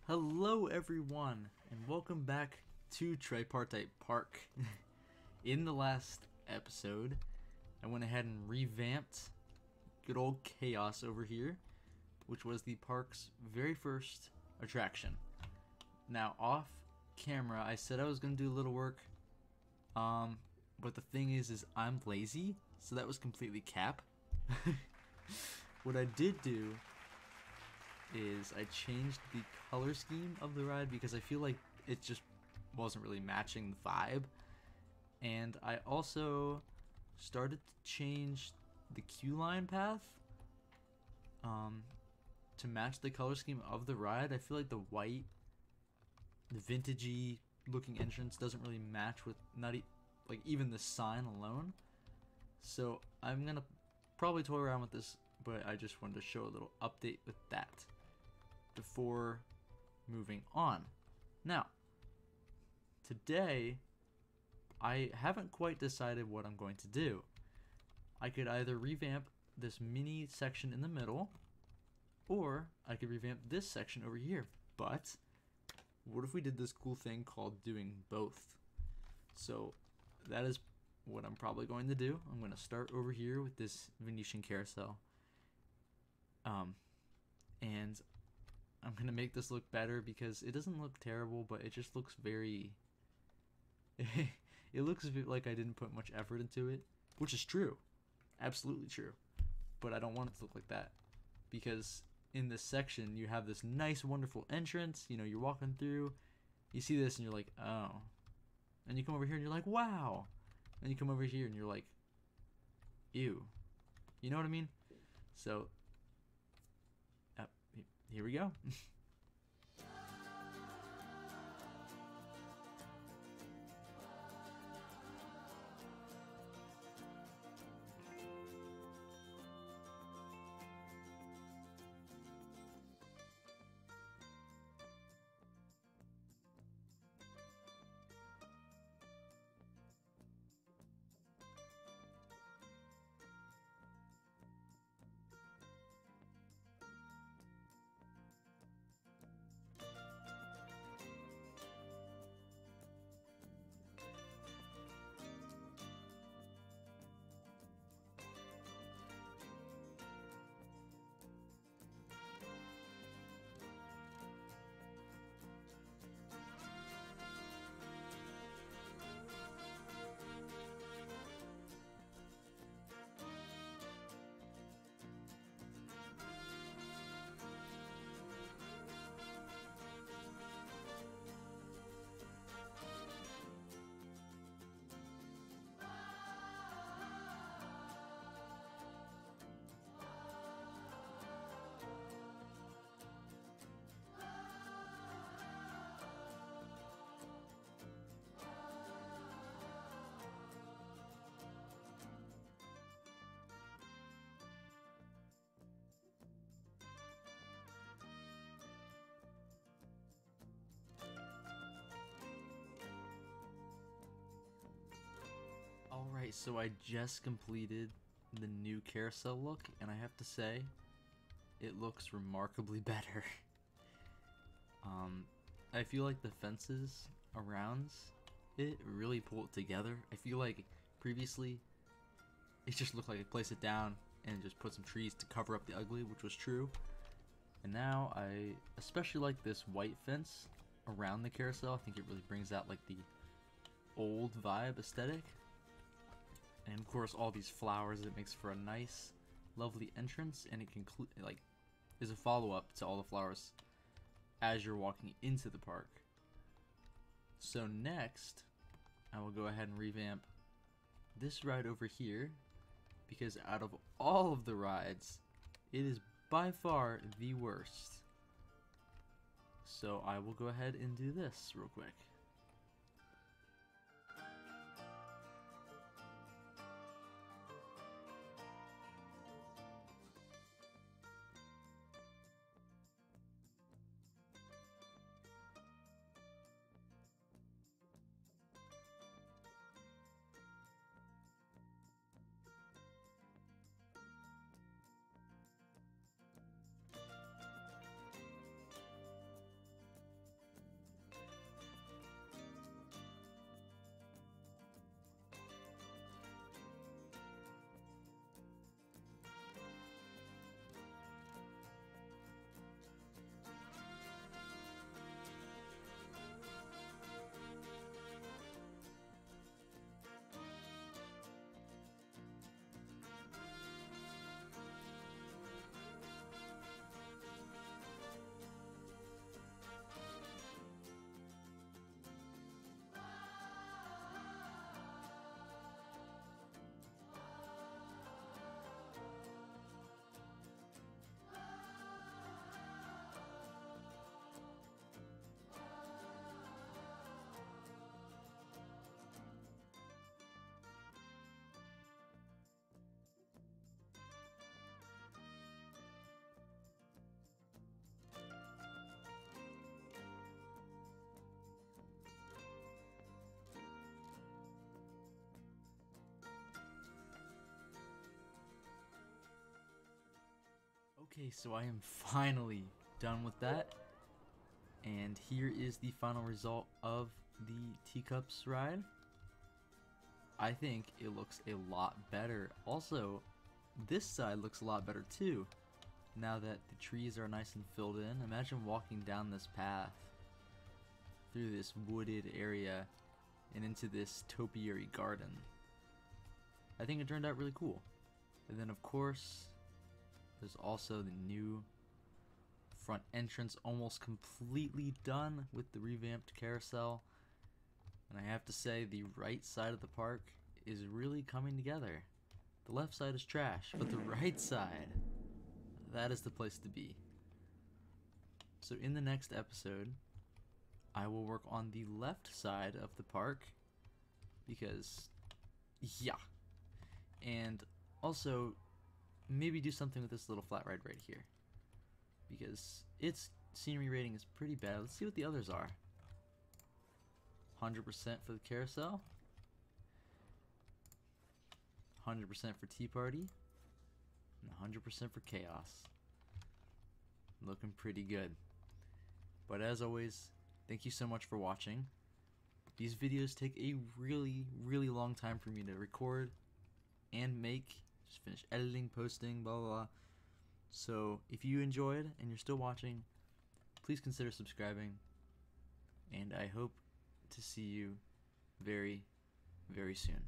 Hello everyone, and welcome back to Tripartite Park. In the last episode, I went ahead and revamped good old Chaos over here, which was the park's very first attraction. Now, off camera, I said I was going to do a little work, but the thing is I'm lazy, so that was completely cap. What I did do is I changed the color scheme of the ride because I feel like it just wasn't really matching the vibe, and I also started to change the queue line path to match the color scheme of the ride. I feel like the white, the vintagey looking entrance doesn't really match with like even the sign alone, so I'm gonna probably toy around with this, but I just wanted to show a little update with that before moving on. Now, today I haven't quite decided what I'm going to do. I could either revamp this mini section in the middle, or I could revamp this section over here. But what if we did this cool thing called doing both? So that is what I'm probably going to do. I'm going to start over here with this Venetian carousel, and I'm going to make this look better because it doesn't look terrible, but it just looks very it looks a bit like I didn't put much effort into it, which is true, absolutely true, but I don't want it to look like that, because in this section you have this nice wonderful entrance. You know, you're walking through, you see this and you're like, oh, and you come over here and you're like, wow, and you come over here and you're like, ew, you know what I mean? So here we go. Alright, so I just completed the new carousel look, and I have to say, it looks remarkably better. I feel like the fences around it really pull it together. I feel like previously, it just looked like I placed it down and just put some trees to cover up the ugly, which was true. And now I especially like this white fence around the carousel. I think it really brings out like the old vibe aesthetic. And of course, all these flowers, it makes for a nice, lovely entrance, and it is a follow-up to all the flowers as you're walking into the park. So next, I will go ahead and revamp this ride over here, because out of all of the rides, it is by far the worst. So I will go ahead and do this real quick. Okay, so I am finally done with that. And here is the final result of the teacups ride. I think it looks a lot better. Also, this side looks a lot better too. Now that the trees are nice and filled in, imagine walking down this path through this wooded area and into this topiary garden. I think it turned out really cool. And then of course, there's also the new front entrance, almost completely done with the revamped carousel. And I have to say, the right side of the park is really coming together. The left side is trash, but the right side, that is the place to be. So in the next episode, I will work on the left side of the park because, yeah. And also, maybe do something with this little flat ride right here because its scenery rating is pretty bad. Let's see what the others are. 100% for the carousel, 100% for Tea Party, and 100% for Chaos. Looking pretty good. But as always, thank you so much for watching. These videos take a really, really long time for me to record and make. Just finish editing, posting, blah, blah, blah. So if you enjoyed and you're still watching, please consider subscribing. And I hope to see you very, very soon.